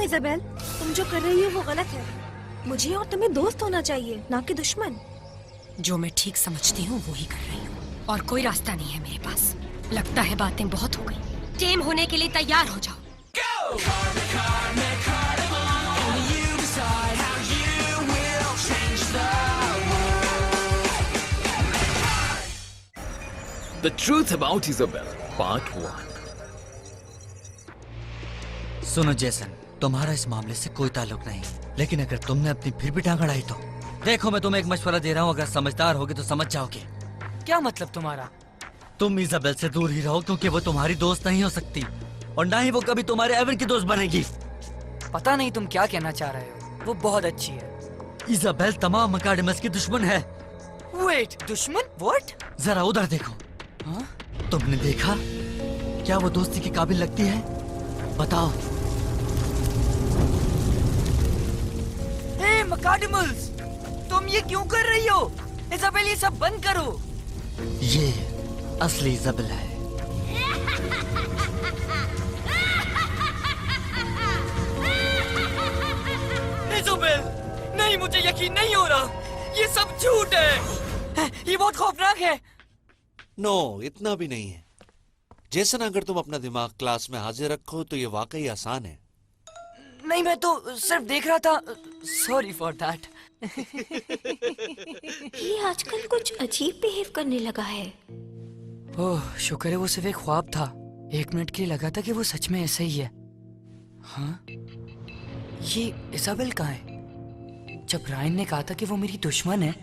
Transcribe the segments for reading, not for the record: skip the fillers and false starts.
Isabel, तुम जो कर रही हो वो गलत है। मुझे और तुम्हें दोस्त होना चाहिए, ना कि दुश्मन। जो मैं ठीक समझती हूँ वो ही कर रही हूँ, और कोई रास्ता नहीं है मेरे पास। लगता है बातें बहुत हो गई। टेम होने के लिए तैयार हो जाओ। The Truth About Isabel, Part 1। सुनो जेसन, तुम्हारा इस मामले से कोई ताल्लुक नहीं, लेकिन अगर तुमने अपनी फिर भी टांग अड़ाई तो देखो, मैं तुम्हें एक मशवरा दे रहा हूँ, अगर समझदार होगे तो समझ जाओगे। क्या मतलब तुम्हारा? तुम इजाबेल से दूर ही रहो, क्योंकि वो तुम्हारी दोस्त नहीं हो सकती, और ना ही वो कभी तुम्हारे एवन की दोस्त बनेगी। पता नहीं तुम क्या कहना चाह रहे हो। वो बहुत अच्छी है। इजाबेल तमाम अकाडेमिक्स की दुश्मन है। वेट, दुश्मन? व्हाट? जरा उधर देखो। हाँ? तुमने देखा? क्या वो दोस्ती के काबिल लगती है? बताओ। हे मकाडेमल्स, तुम ये क्यों कर रही हो? इजाबेल, ये सब बंद करो। ये असली इजाबेल है। इजाबेल, नहीं, मुझे यकीन नहीं हो रहा। ये सब झूठ है। ये बहुत खौफनाक है। नो, इतना भी नहीं है। जेसन, अगर तुम अपना दिमाग क्लास में हाजिर रखो तो ये वाकई आसान है। नहीं, मैं तो सिर्फ देख रहा था। Sorry for that. ये आजकल कुछ अजीब बिहेव करने लगा है। ओह, शुक्र है वो सिर्फ एक ख्वाब था। 1 मिनट के लिए लगा था कि वो सच में ऐसा ही है। हाँ, ये इजाबेल कहाँ है? जब रायन ने कहा था कि वो मेरी दुश्मन है,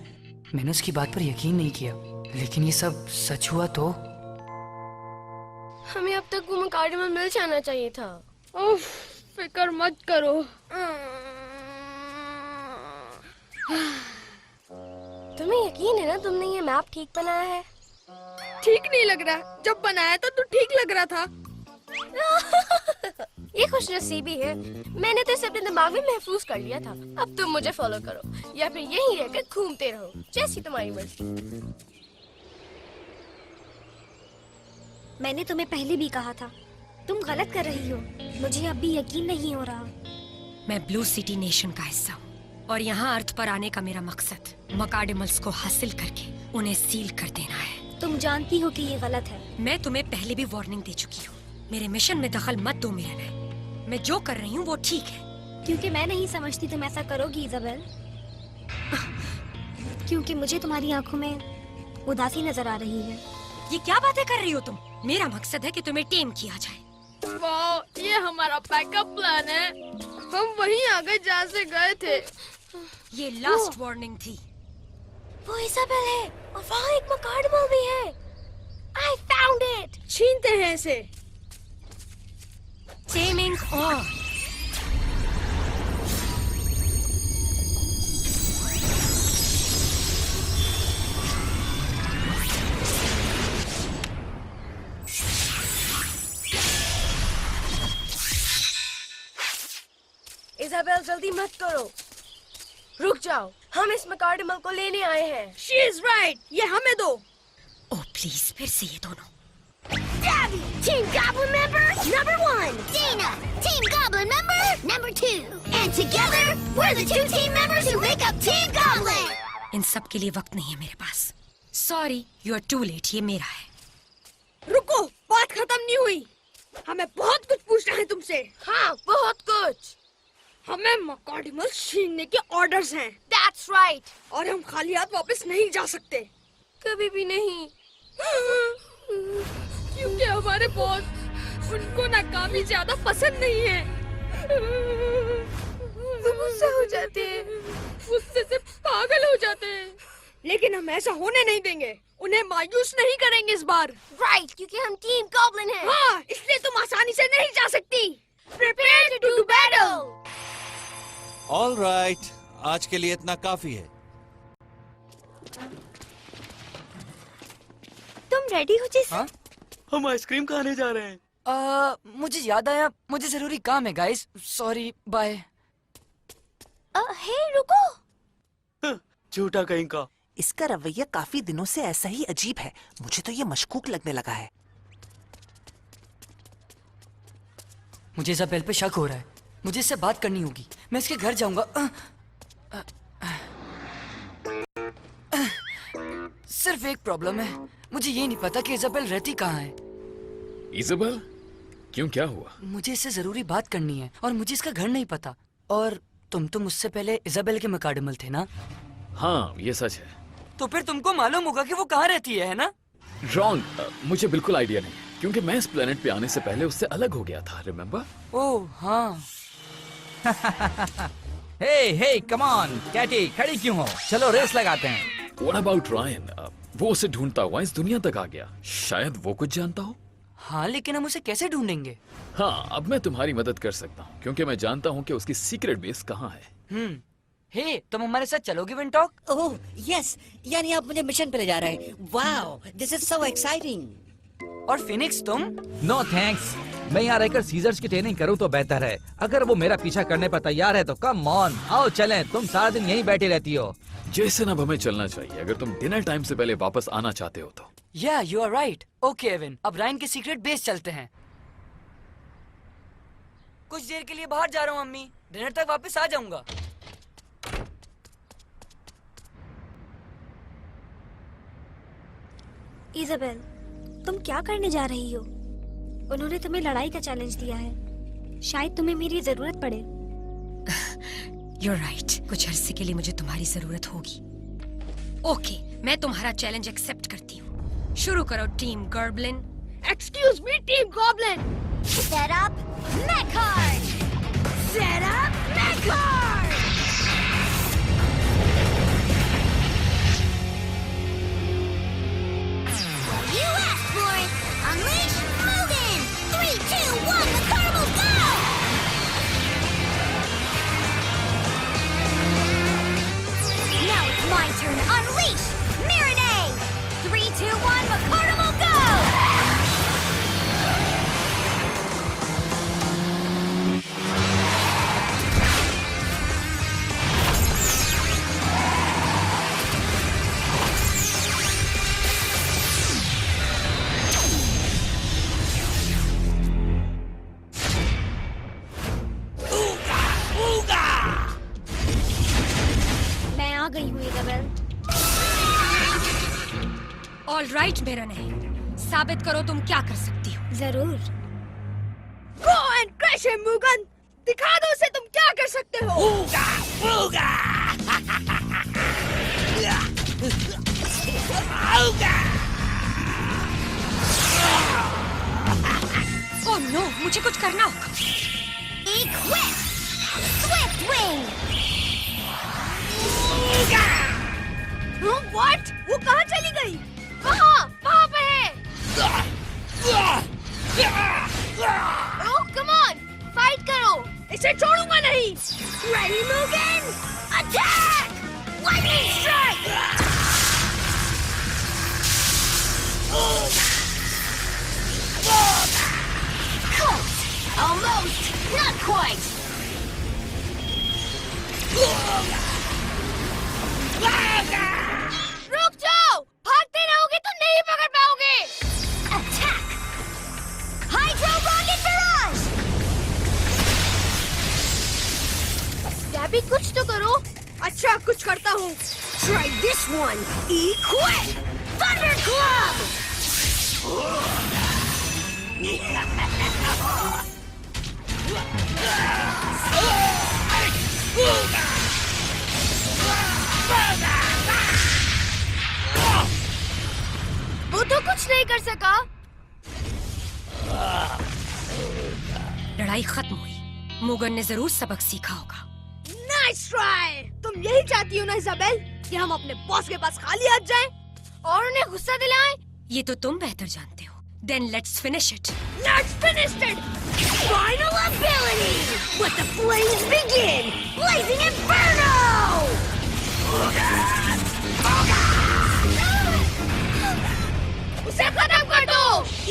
मैंने उसकी बात पर यकीन नहीं किया, लेकिन ये सब सच हुआ तो हमें अब तक वो मकाडेमल मिल जाना चाहिए था। उफ, फिक्र मत करो। तुम्हें यकीन है ना तुमने ये मैप ठीक बनाया है? ठीक नहीं लग रहा। जब बनाया था तो ठीक लग रहा था। ये खुशनसीबी है, मैंने तो इसे अपने दिमाग में महफूज कर लिया था। अब तुम मुझे फॉलो करो या फिर यहीं रहकर घूमते रहो, जैसी तुम्हारी मर्जी। मैंने तुम्हें पहले भी कहा था, तुम गलत कर रही हो। मुझे अब भी यकीन नहीं हो रहा। मैं ब्लू सिटी नेशन का हिस्सा हूँ, और यहाँ अर्थ पर आने का मेरा मकसद मकाडेमल्स को हासिल करके उन्हें सील कर देना है। तुम जानती हो कि ये गलत है। मैं तुम्हें पहले भी वार्निंग दे चुकी हूँ। मेरे मिशन में दखल मत दो मेरे नए। मैं जो कर रही हूँ वो ठीक है। क्योंकि मैं नहीं समझती तुम ऐसा करोगी इजाबेल। क्योंकि मुझे तुम्हारी आंखों में उदासी नजर आ रही है। ये क्या बातें कर रही हो तुम? मेरा मकसद है कि तुम्हें टेम किया जाए। वाह, ये हमारा बैकअप प्लान है। हम वहीं आ गए जहाँ से गए थे। ये लास्ट वार्निंग थी। वो इजाबेल है, और वहाँ एक मकाडेमल भी है। I found it! छीनते हैं इसे। Taming on. इजाबेल, जल्दी मत करो, रुक जाओ। हम इस मकाडेमल को लेने आए हैं। She is right. ये हमें दो। ओह प्लीज, फिर से ये दोनों। Dabby, Team Goblin member number 1. Dina, Team Goblin member number 2. And together, we're the 2 team members who make up Team Goblin. इन सब के लिए वक्त नहीं है मेरे पास। Sorry, you are too late. ये मेरा है। रुको, बात खत्म नहीं हुई। हमें बहुत कुछ पूछना है तुमसे। हाँ, बहुत कुछ। हमें मकाडेमल छीनने के ऑर्डर्स हैं। That's right. और हम खाली हाथ वापस नहीं जा सकते। कभी भी नहीं। क्योंकि हमारे बॉस, उनको नाकामी ज्यादा पसंद नहीं है। वो गुस्सा हो जाते हैं, गुस्से से पागल हो जाते हैं। लेकिन हम ऐसा होने नहीं देंगे। उन्हें मायूस नहीं करेंगे इस बार। Right, क्योंकि हम टीम गॉब्लिन हैं। हाँ, इसलिए तुम आसानी से नहीं जा सकती। Prepare to do battle. All right, आज के लिए इतना काफी है। तुम रेडी हो जेसन? हाँ? हम आइसक्रीम खाने जा रहे हैं। मुझे याद आया, मुझे जरूरी काम है गाइस। Sorry, bye. हे रुको। झूठा कहीं का। इसका रवैया काफी दिनों से ऐसा ही अजीब है। मुझे तो ये मशकूक लगने लगा है। मुझे इजाबेल पे शक हो रहा है। मुझे इससे बात करनी होगी। मैं इसके घर जाऊंगा। सिर्फ एक प्रॉब्लम है, मुझे ये नहीं पता कि इजाबेल रहती कहाँ है। इजाबेल? क्यों, क्या हुआ? मुझे इससे जरूरी बात करनी है और मुझे इसका घर नहीं पता। और तुम तो मुझसे पहले इजाबेल के मकाडमल थे ना? हाँ, ये सच है। तो फिर तुमको मालूम होगा कि वो कहाँ रहती है ना? रॉन्ग, मुझे बिल्कुल आइडिया नहीं, क्योंकि मैं इस प्लेनेट पे आने से पहले उससे अलग हो गया था, रिमेम्बर? ओह हाँ। हे कम ऑन कैटी, खड़ी क्यों हो? चलो रेस लगाते हैं। What about Ryan? वो उसे ढूंढता हुआ इस दुनिया तक आ गया, शायद वो कुछ जानता हो। हाँ, लेकिन हम उसे कैसे ढूंढेंगे? हाँ, अब मैं तुम्हारी मदद कर सकता हूँ, क्योंकि मैं जानता हूँ कि उसकी सीक्रेट बेस कहाँ है। हे, तुम हमारे साथ चलोगे विंटॉक? ओह यस, यानी आप मुझे मिशन पे ले जा रहे हैं। Wow, this is so exciting. और फिनिक्स तुम? नो थैंक्स, मैं यहाँ रहकर सीजर्स की ट्रेनिंग करूँ तो बेहतर है। अगर वो मेरा पीछा करने पर तैयार है तो कम ऑन, आओ चलें। तुम सारा दिन यहीं बैठी रहती हो। जेसन, अब हमें चलना चाहिए अगर तुम डिनर टाइम से पहले वापस आना चाहते हो तो। या you are right. Okay Evin, अब रायन के सीक्रेट बेस चलते हैं। कुछ देर के लिए बाहर जा रहा हूँ अम्मी, डिनर तक वापस आ जाऊंगा। इजाबेल, तुम क्या करने जा रही हो? उन्होंने तुम्हें लड़ाई का चैलेंज दिया है, शायद तुम्हें मेरी जरूरत पड़े। You're right. कुछ अरसे के लिए मुझे तुम्हारी जरूरत होगी। ओके, मैं तुम्हारा चैलेंज एक्सेप्ट करती हूँ। शुरू करो team goblin. Excuse me team goblin. Set up Mechard! Set up Mechard! You asked for it! Unleash Mugen! 3, 2, 1, the Carnival go! Now it's my turn to unleash Mirinade! 3, 2, 1, the Carnival go! मैं आ गई हूँ Isabel. All right मेरा नहीं, साबित करो तुम क्या कर सकती हो। जरूर। Go and crash him Mugen. दिखा दो उसे तुम क्या कर सकते हो। ओह नो, मुझे कुछ करना होगा। Equip! Swift Wing! व्हाट? वो कहाँ चली गई? वहाँ, वहाँ पे है। ओह कम ऑन, फाइट करो। इसे छोड़ूंगा नहीं। Ready, Mugen? Attack! Lightning strike! Close! Almost! Not quite! रुक जाओ, भागते रहोगे तो नहीं पकड़ पाओगे। Attack! Hydro Rocket Barrage! गैबी कुछ तो करो। अच्छा, कुछ करता हूँ। Try this one! Equip! Thunder Club! वो तो कुछ नहीं कर सका। लड़ाई खत्म हुई, मुगन ने जरूर सबक सीखा होगा। Nice try. तुम यही चाहती हो ना इजाबेल, कि हम अपने बॉस के पास खाली हाथ जाएं और उन्हें गुस्सा दिलाएं? ये तो तुम बेहतर जानते हो। Then let's finish it. Let's finish it! Final ability! Let the flames begin! Blazing Inferno! उसे खत्म कर दो।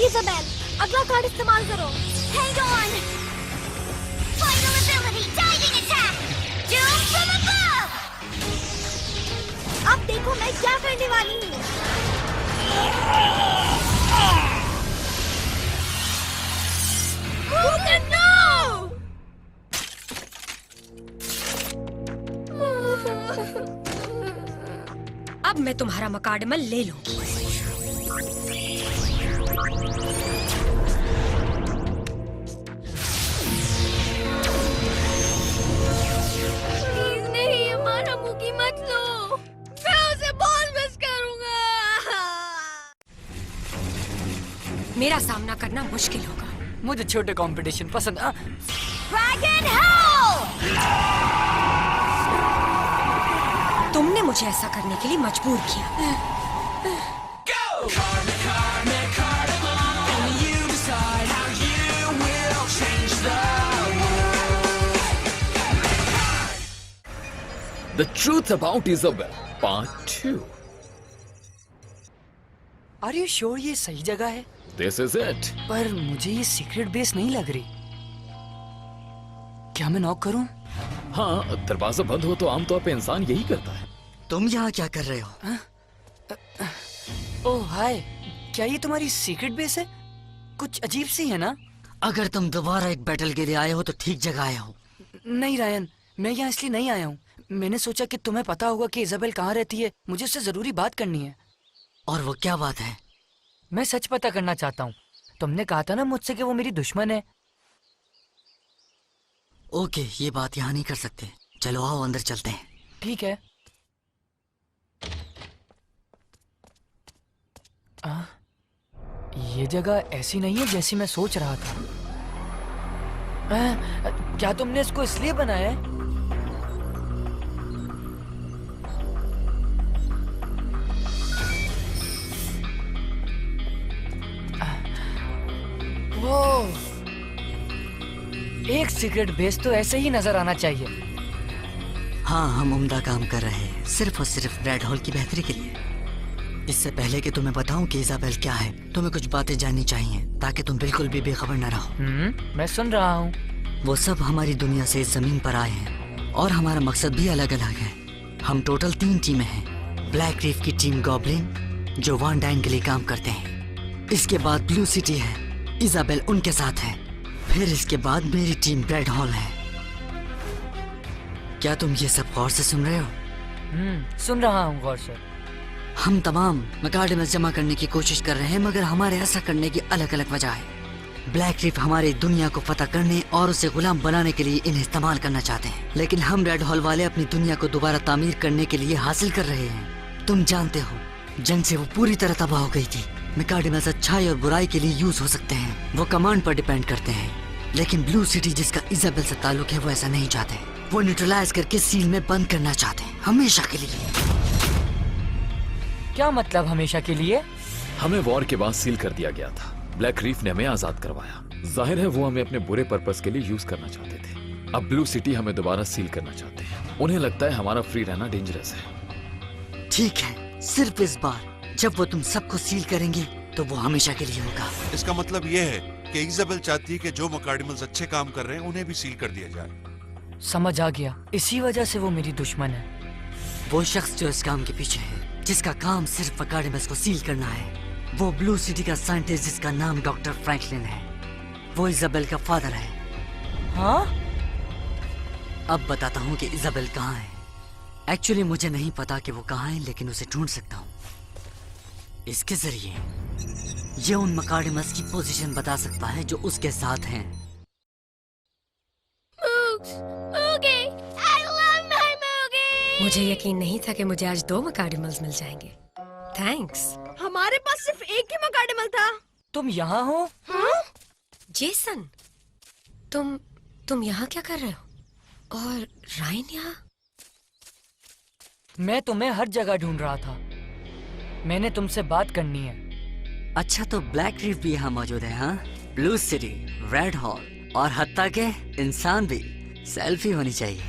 इजाबेल, अगला कार्ड इस्तेमाल करो। Hang on! Final ability! Diving attack! Doom from above! अब देखो मैं क्या करने वाली हूँ। मुगन नो! अब मैं तुम्हारा मकाडमल ले लूंगी। प्लीज नहीं, हमारा मुकी मत लो, मैं उसे बहुत मिस करूंगा। मेरा सामना करना मुश्किल होगा। मुझे छोटे कंपटीशन पसंद। Dragon Hell! तुमने मुझे ऐसा करने के लिए मजबूर किया। The Truth About Isabel Part 2. Are you sure ये सही जगह है? This is it. पर मुझे ये सीक्रेट बेस नहीं लग रही। क्या मैं नॉक करूं? हाँ, दरवाजा बंद हो तो आमतौर पे इंसान यही करता है। तुम यहाँ क्या कर रहे हो? ओह हाय, क्या ये तुम्हारी सीक्रेट बेस है? कुछ अजीब सी है ना? अगर तुम दोबारा एक बैटल के लिए आए हो तो ठीक जगह आए हो। नहीं रायन, मैं यहाँ इसलिए नहीं आया हूँ। मैंने सोचा कि तुम्हें पता होगा कि इजाबेल कहाँ रहती है। मुझे उससे जरूरी बात करनी है। और वो क्या बात है? मैं सच पता करना चाहता हूँ। तुमने कहा था ना मुझसे कि वो मेरी दुश्मन है। ओके, ये बात यहाँ नहीं कर सकते। चलो आओ अंदर चलते हैं। ठीक है। ये जगह ऐसी नहीं है जैसी मैं सोच रहा था। क्या तुमने इसको इसलिए बनाया है? वो एक सीक्रेट बेस तो ऐसे ही नजर आना चाहिए। हाँ, हम उम्दा काम कर रहे हैं, सिर्फ और सिर्फ रेड हॉल की बेहतरी के लिए। इससे पहले कि तुम्हें बताऊं कि इजाबेल क्या है, तुम्हें कुछ बातें जाननी चाहिए ताकि तुम बिल्कुल भी बेखबर न रहो। मैं सुन रहा हूँ। वो सब हमारी दुनिया से इस जमीन पर आए हैं और हमारा मकसद भी अलग अलग है। हम टोटल 3 टीमें हैं। ब्लैक रीफ की टीम गॉब्लिन, जो वान डाइन के लिए काम करते हैं। इसके बाद ब्लू सिटी है, इजाबेल उनके साथ है। फिर इसके बाद मेरी टीम रेड हॉल है। क्या तुम ये सब गौर से सुन रहे हो? सुन रहा हूँ गौर से। हम तमाम मकाडमस जमा करने की कोशिश कर रहे हैं, मगर हमारे ऐसा करने की अलग अलग वजह है। ब्लैक रीफ हमारी दुनिया को फतह करने और उसे गुलाम बनाने के लिए इन्हें इस्तेमाल करना चाहते हैं, लेकिन हम रेड हॉल वाले अपनी दुनिया को दोबारा तामीर करने के लिए हासिल कर रहे हैं। तुम जानते हो, जंग से वो पूरी तरह तबाह हो गई थी। मकाडमस अच्छाई और बुराई के लिए यूज हो सकते हैं, वो कमांड पर डिपेंड करते हैं। लेकिन ब्लू सिटी जिसका इजाबेल से ताल्लुक है, वो ऐसा नहीं चाहते। वो न्यूट्रलाइज करके सील में बंद करना चाहते हैं, हमेशा के लिए। क्या मतलब हमेशा के लिए? हमें वॉर के बाद सील कर दिया गया था। ब्लैक रीफ ने हमें आजाद करवाया। जाहिर है वो हमें अपने बुरे पर्पस के लिए यूज करना चाहते थे। अब ब्लू सिटी हमें दोबारा सील करना चाहते हैं। उन्हें लगता है हमारा फ्री रहना डेंजरस है। ठीक है, सिर्फ इस बार जब वो तुम सबको सील करेंगे तो वो हमेशा के लिए होगा। इसका मतलब ये है कि इजाबेल चाहती है कि जो मकाडमल्स अच्छे काम कर रहे हैं उन्हें भी सील कर दिया जाए। समझ आ गया, इसी वजह से वो मेरी दुश्मन है। वो शख्स जो इस काम के पीछे है, जिसका काम सिर्फ मकाडमस को सील करना है, वो ब्लू सिटी का साइंटिस्ट जिसका नाम डॉक्टर फ्रैंकलिन है। वो इजाबेल का फादर है। हाँ? अब बताता हूँ कि इजाबेल कहाँ है। एक्चुअली मुझे नहीं पता कि वो कहाँ है, लेकिन उसे ढूंढ सकता हूँ। इसके जरिए ये उन मकाडमस की पोजीशन बता सकता है जो उसके साथ हैं। मुझे यकीन नहीं था कि मुझे आज 2 मकाडमल्स मिल जाएंगे। थैंक्स। हमारे पास सिर्फ एक ही मकाडमल था। तुम यहाँ हो? हाँ? जेसन, तुम यहाँ क्या कर रहे हो? और रायन यहाँ? मैं तुम्हें हर जगह ढूंढ रहा था। मैंने तुमसे बात करनी है। अच्छा, तो ब्लैक रीफ भी यहाँ मौजूद है? हाँ, ब्लू सिटी, रेड हॉल और हत्ता के इंसान भी। सेल्फी होनी चाहिए।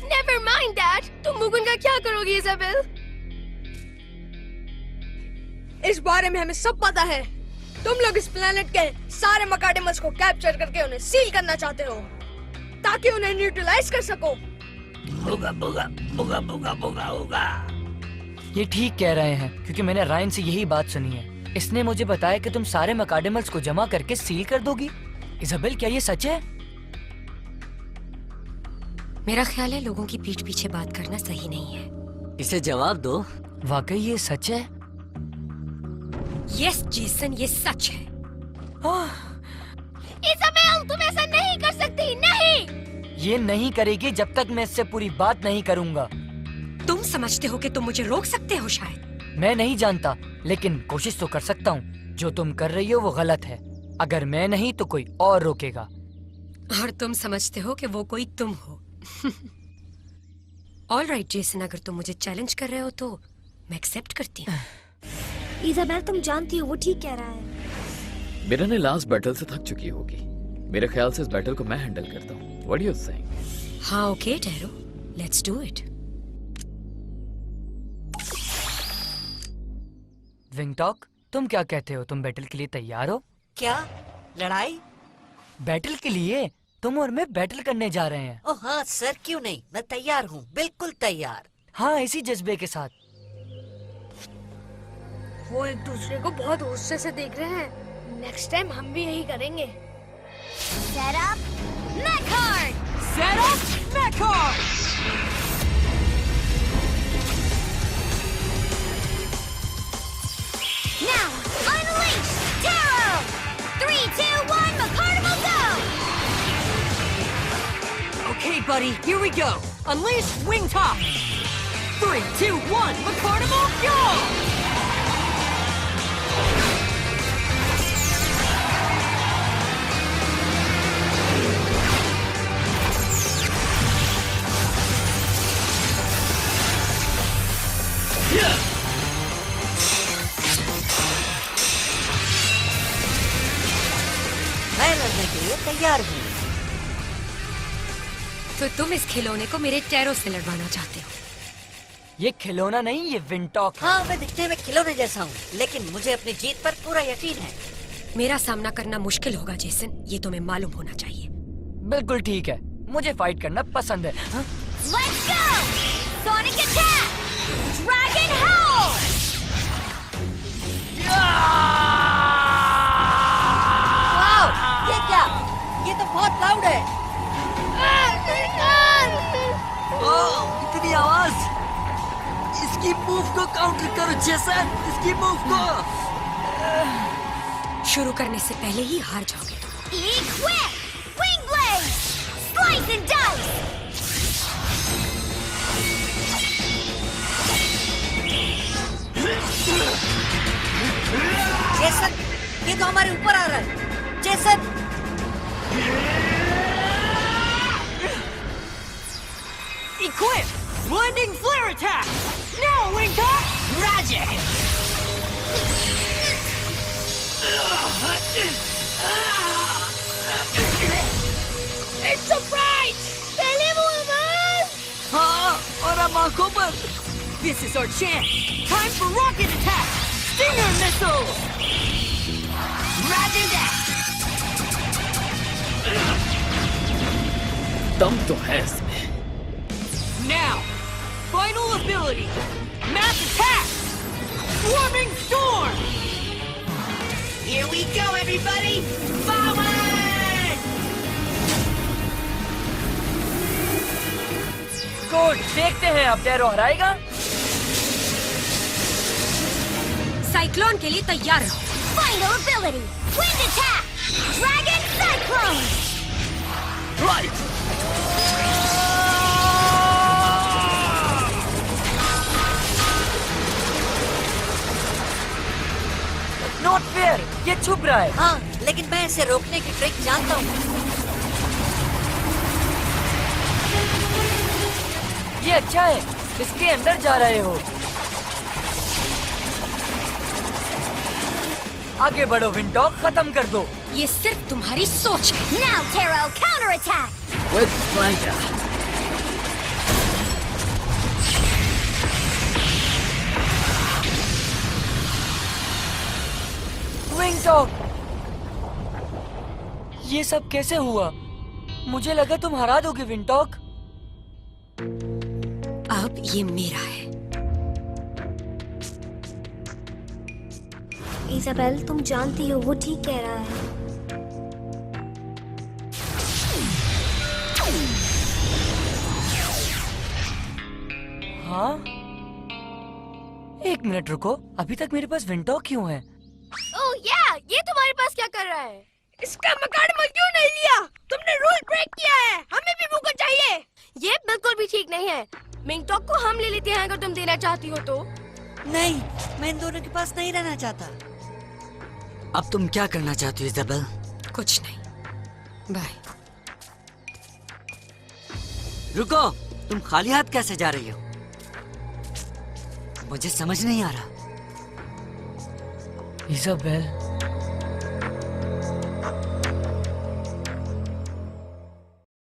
Never mind that. तुम मुगुन का क्या करोगी इजाबेल? इस बारे में हमें सब पता है। तुम लोग इस प्लेनेट के सारे मकाडमल्स को कैप्चर करके उन्हें सील करना चाहते हो, ताकि उन्हें न्यूट्रलाइज कर सको। बुगा बुगा बुगा बुगा बुगा बुगा। ये ठीक कह रहे हैं, क्योंकि मैंने रायन से यही बात सुनी है। इसने मुझे बताया कि तुम सारे मकाडमल्स को जमा करके सील कर दोगी। इजाबेल, क्या ये सच है? मेरा ख्याल है लोगों की पीठ पीछे बात करना सही नहीं है। इसे जवाब दो। वाकई ये सच है? यस जेसन, ये सच है। इज़ाबेल, तुम ऐसा नहीं कर सकती, नहीं। ये नहीं करेगी जब तक मैं इससे पूरी बात नहीं करूंगा। तुम समझते हो कि तुम मुझे रोक सकते हो शायद? मैं नहीं जानता, लेकिन कोशिश तो कर सकता हूँ। जो तुम कर रही हो वो गलत है। अगर मैं नहीं तो कोई और रोकेगा। और तुम समझते हो कि वो कोई तुम हो। ऑल राइट जेसन, अगर तुम मुझे चैलेंज कर रहे हो तो मैं एक्सेप्ट करती हूँ। इज़ाबेल, तुम जानती हो वो ठीक कह रहा है। मेरा ने लास्ट बैटल से थक चुकी होगी। मेरे ख्याल से इस बैटल को मैं हैंडल करता हूँ। What do you think? हाँ okay tarot, let's do it. Wingtalk, तुम क्या कहते हो? तुम बैटल के लिए तैयार हो? क्या लड़ाई? बैटल के लिए? तुम और मैं बैटल करने जा रहे हैं। ओह हाँ सर, क्यों नहीं, मैं तैयार हूँ, बिल्कुल तैयार। हाँ, इसी जज्बे के साथ। वो एक दूसरे को बहुत गुस्से से देख रहे हैं। नेक्स्ट टाइम हम भी यही करेंगे। Set up, Mechard! Set up, Mechard! Now, unleash Taro! 3, 2, 1, Macardimal, go! Okay, buddy, here we go. Unleash Wingtop. 3, 2, 1, Macardimal, go! मैं लड़ने के लिए तैयार हूँ। तो तुम इस खिलौने को मेरे टैरो से लड़वाना चाहते हो? ये खिलौना नहीं, ये विंटॉक है। हाँ, मैं दिखने में खिलौने जैसा हूँ, लेकिन मुझे अपनी जीत पर पूरा यकीन है। मेरा सामना करना मुश्किल होगा जेसन, ये तुम्हें मालूम होना चाहिए। बिल्कुल ठीक है, मुझे फाइट करना पसंद है। हाँ? Let's go! Sonic attack! Dragon Howl! Wow, ये क्या? ये तो बहुत लाउड है। ओह, इतनी आवाज! इसकी मूव को काउंटर करो जेसन, इसकी मूव को। शुरू करने से पहले ही हार जाओगे तुम। Equip! Wing Blade! Slice and dice! Jason, ये तो हमारे ऊपर आ रहा है। Jason! Equip! Blinding Flare Attack! Now, Wingtop! Magic! It's a surprise! पहले वो आवाज! हाँ, और अब आंखों पर। This is our chance! Time for rocket attack! Stinger missiles! Roger that! दम तो है इसमें। Now, final ability! Mass attack! Swarming Storm! Here we go, everybody! Forward! Good, देखते हैं अब टैरो हराएगा? साइक्लोन के लिए तैयार रहो। Final ability! Wind attack! Dragon Cyclone! Right! Not fair! ये छुप रहा है। हाँ, लेकिन मैं इसे रोकने की ट्रिक जानता हूँ। ये अच्छा है, इसके अंदर जा रहे हो। आगे बढ़ो विंटॉक, खत्म कर दो। ये सिर्फ तुम्हारी सोच है। Now, Taro, counterattack! With flanker. विंटॉक! ये सब कैसे हुआ? मुझे लगा तुम हरा दोगे विंटॉक। अब ये मेरा है। इज़ाबेल, तुम जानती हो वो ठीक कह रहा है। हाँ, एक मिनट रुको, अभी तक मेरे पास विंटॉक क्यों है? ओह या, ये तुम्हारे पास क्या कर रहा है? इसका मकाडमस क्यों नहीं लिया? तुमने रूल ब्रेक किया है, हमें भी वो चाहिए। ये बिल्कुल भी ठीक नहीं है। मिंगटॉक को हम ले लेते हैं अगर तुम देना चाहती हो तो। नहीं, मैं इन दोनों के पास नहीं रहना चाहता। अब तुम क्या करना चाहती हो इजाबेल? कुछ नहीं, बाय। रुको, तुम खाली हाथ कैसे जा रही हो? मुझे समझ नहीं आ रहा। इजाबेल,